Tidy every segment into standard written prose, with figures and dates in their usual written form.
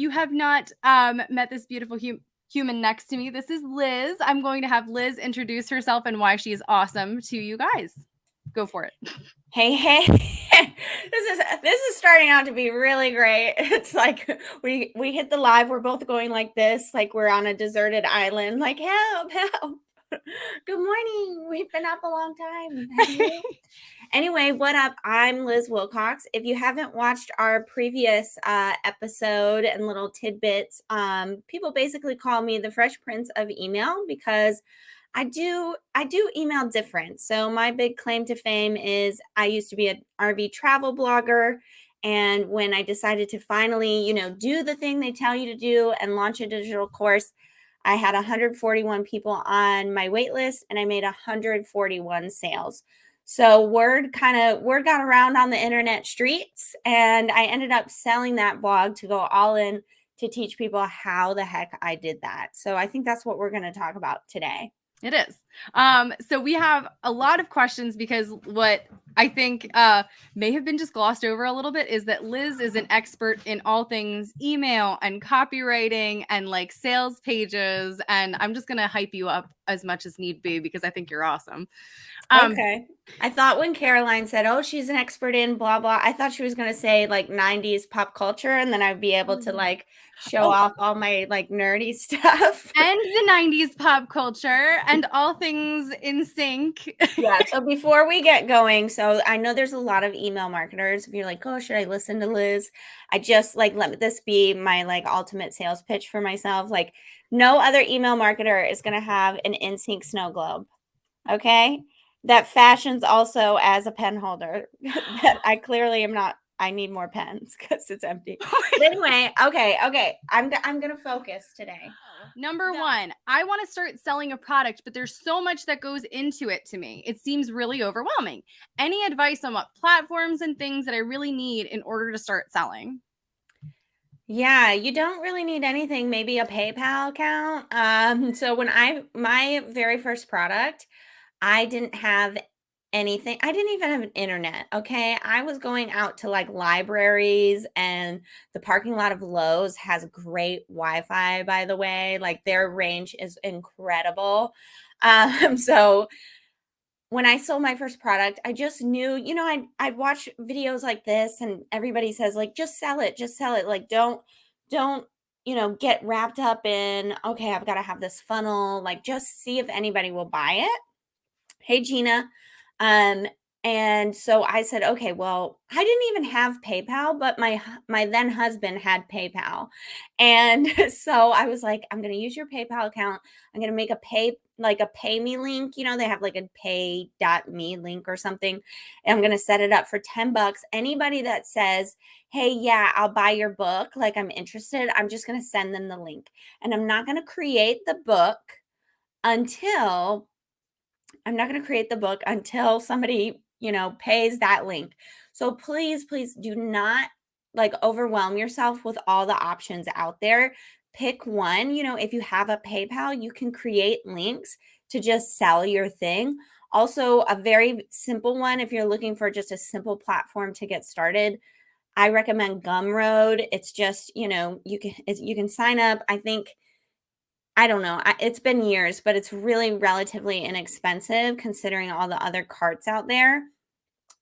you have not met this beautiful human next to me, this is Liz. I'm going to have Liz introduce herself and why she is awesome to you guys. Go for it. Hey, this is starting out to be really great. It's like we hit the live. We're both going like this, like we're on a deserted island. Like help, help. Good morning. We've been up a long time. Have you? Anyway, what up? I'm Liz Wilcox. If you haven't watched our previous episode and little tidbits, people basically call me the Fresh Prince of Email because I do email different. So my big claim to fame is I used to be an RV travel blogger. And when I decided to finally, do the thing they tell you to do and launch a digital course, I had 141 people on my wait list and I made 141 sales. So word got around on the internet streets, and I ended up selling that blog to go all in to teach people how the heck I did that. So I think that's what we're going to talk about today. It is. So we have a lot of questions because what I think may have been just glossed over a little bit is that Liz is an expert in all things email and copywriting and like sales pages. And I'm just going to hype you up as much as need be because I think you're awesome. Okay. I thought when Caroline said, oh, she's an expert in blah, blah, I thought she was going to say like 90s pop culture, and then I'd be able to like show off all my like nerdy stuff. And the 90s pop culture and all things in sync. Yeah. So before we get going, so I know there's a lot of email marketers. If you're like, oh, should I listen to Liz? I just like, let this be my like ultimate sales pitch for myself. Like no other email marketer is going to have an in-sync snow globe. Okay. That fashions also as a pen holder that I clearly am not. I need more pens because it's empty. But anyway, okay. I'm going to focus today. Number one, I want to start selling a product, but there's so much that goes into it to me. It seems really overwhelming. Any advice on what platforms and things that I really need in order to start selling? Yeah, you don't really need anything, maybe a PayPal account. So when my very first product, I didn't have anything. I didn't even have an internet. Okay. I was going out to like libraries, and the parking lot of Lowe's has great Wi-Fi, by the way. Like their range is incredible. So when I sold my first product, I just knew, I'd watch videos like this, and everybody says like, just sell it, just sell it. Like, don't, get wrapped up in, okay, I've got to have this funnel. Like, just see if anybody will buy it. Hey, Gina. Um, and so I said, okay, well, I didn't even have PayPal, but my then husband had PayPal. And so I was like, I'm going to use your PayPal account. I'm going to make a pay me link. They have like a pay.me link or something. And I'm going to set it up for $10. Anybody that says, hey, yeah, I'll buy your book, like I'm interested, I'm just going to send them the link. And I'm not going to create the book until somebody, pays that link. So please do not like overwhelm yourself with all the options out there. Pick one. If you have a PayPal, you can create links to just sell your thing. Also, a very simple one, if you're looking for just a simple platform to get started, I recommend Gumroad. It's just, you can sign up. I don't know. It's been years, but it's really relatively inexpensive considering all the other carts out there.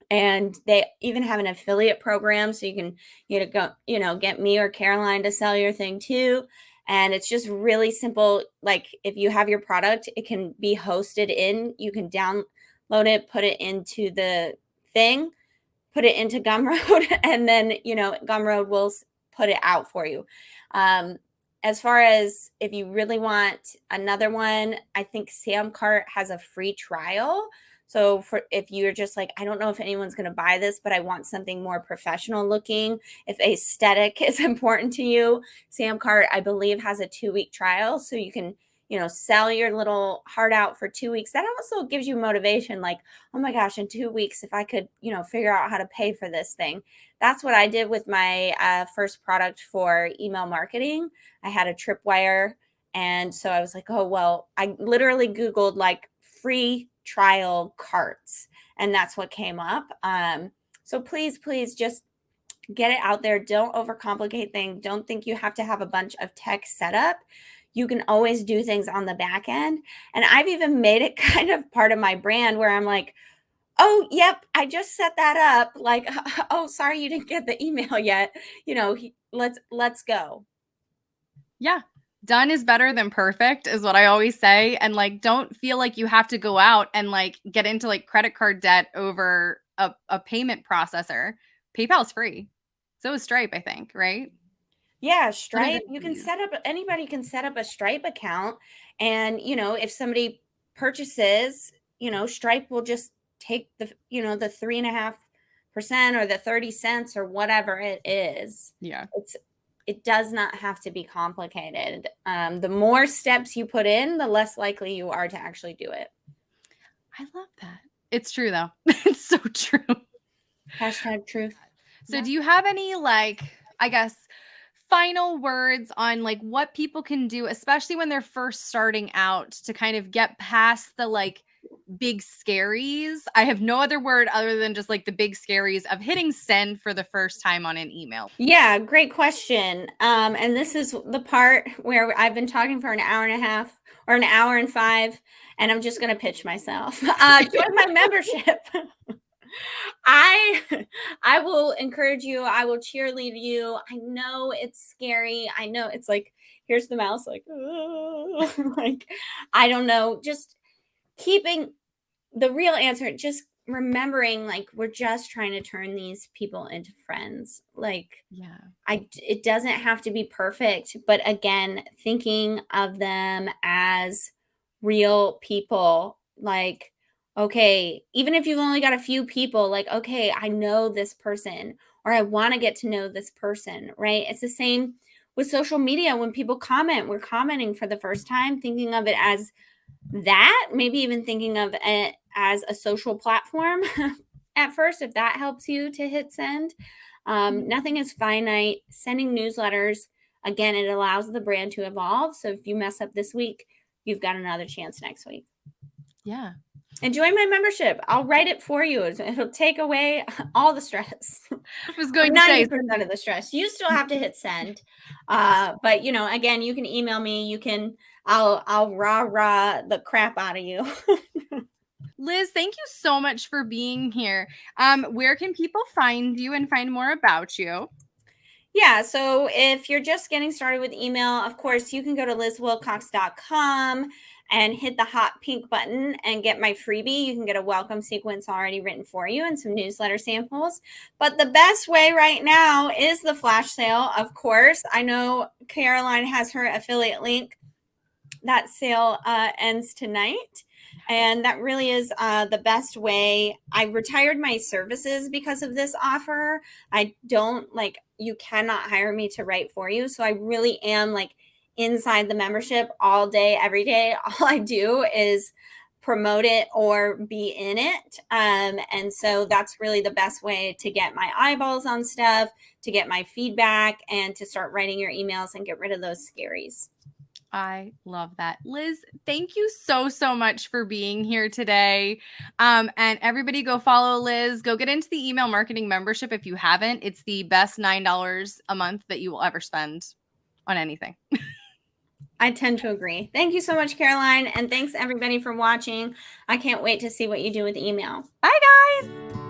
And they even have an affiliate program, so you can get me or Caroline to sell your thing too. And it's just really simple. Like if you have your product, it can be hosted in. You can download it, put it into the thing, put it into Gumroad, and then Gumroad will put it out for you. As far as if you really want another one, I think SamCart has a free trial. So if you're just like, I don't know if anyone's going to buy this, but I want something more professional looking, if aesthetic is important to you, SamCart, I believe, has a 2-week trial. So you can, sell your little heart out for 2 weeks. That also gives you motivation. Like, oh my gosh, in 2 weeks, if I could, figure out how to pay for this thing. That's what I did with my first product for email marketing. I had a tripwire. And so I was like, oh, well, I literally Googled like free trial carts, and that's what came up. So please just Get it out there. Don't overcomplicate things. Don't think you have to have a bunch of tech set up. You can always do things on the back end. And I've even made it kind of part of my brand where I'm like, oh, yep, I just set that up. Like, oh, sorry, you didn't get the email yet. Let's go. Yeah. Done is better than perfect is what I always say. And like, don't feel like you have to go out and like get into like credit card debt over a payment processor. PayPal's free. So is Stripe, I think, right? Yeah, Other than Stripe, you can fees. set up, anybody can set up a Stripe account. And, if somebody purchases, Stripe will just take the 3.5% or the 30 cents or whatever it is. Yeah. It does not have to be complicated. The more steps you put in, the less likely you are to actually do it. I love that. It's true though. It's so true. Hashtag truth. So Yeah. do you have any like, I guess, final words on like what people can do, especially when they're first starting out to kind of get past the like big scaries? I have no other word other than just like the big scaries of hitting send for the first time on an email. Yeah, great question. And this is the part where I've been talking for an hour and a half or an hour and five, and I'm just going to pitch myself. Join my membership. I I will encourage you. I will cheerlead you. I know it's scary. I know it's like, here's the mouse, like, like, I don't know. Just keeping the real answer, just remembering like we're just trying to turn these people into friends. Like, Yeah. it doesn't have to be perfect, but again, thinking of them as real people, like, okay, even if you've only got a few people, like, okay, I know this person, or I want to get to know this person, right? It's the same with social media. When people comment, we're commenting for the first time, thinking of it as that, maybe even thinking of it as a social platform at first, if that helps you to hit send. Nothing is finite. Sending newsletters, again, it allows the brand to evolve. So if you mess up this week, you've got another chance next week. Yeah. And join my membership. I'll write it for you. It'll take away all the stress. I was going to say 90% of the stress. You still have to hit send. But again, you can email me. I'll rah the crap out of you. Liz, thank you so much for being here. Where can people find you and find more about you? Yeah, so if you're just getting started with email, of course, you can go to lizwilcox.com and hit the hot pink button and get my freebie. You can get a welcome sequence already written for you and some newsletter samples. But the best way right now is the flash sale, of course. I know Caroline has her affiliate link. That sale ends tonight. And that really is the best way. I retired my services because of this offer. I don't you cannot hire me to write for you. So I really am like inside the membership all day, every day. All I do is promote it or be in it. And so that's really the best way to get my eyeballs on stuff, to get my feedback, and to start writing your emails and get rid of those scaries. I love that. Liz, thank you so, so much for being here today. And everybody go follow Liz. Go get into the email marketing membership if you haven't. It's the best $9 a month that you will ever spend on anything. I tend to agree. Thank you so much, Caroline. And thanks everybody for watching. I can't wait to see what you do with email. Bye, guys.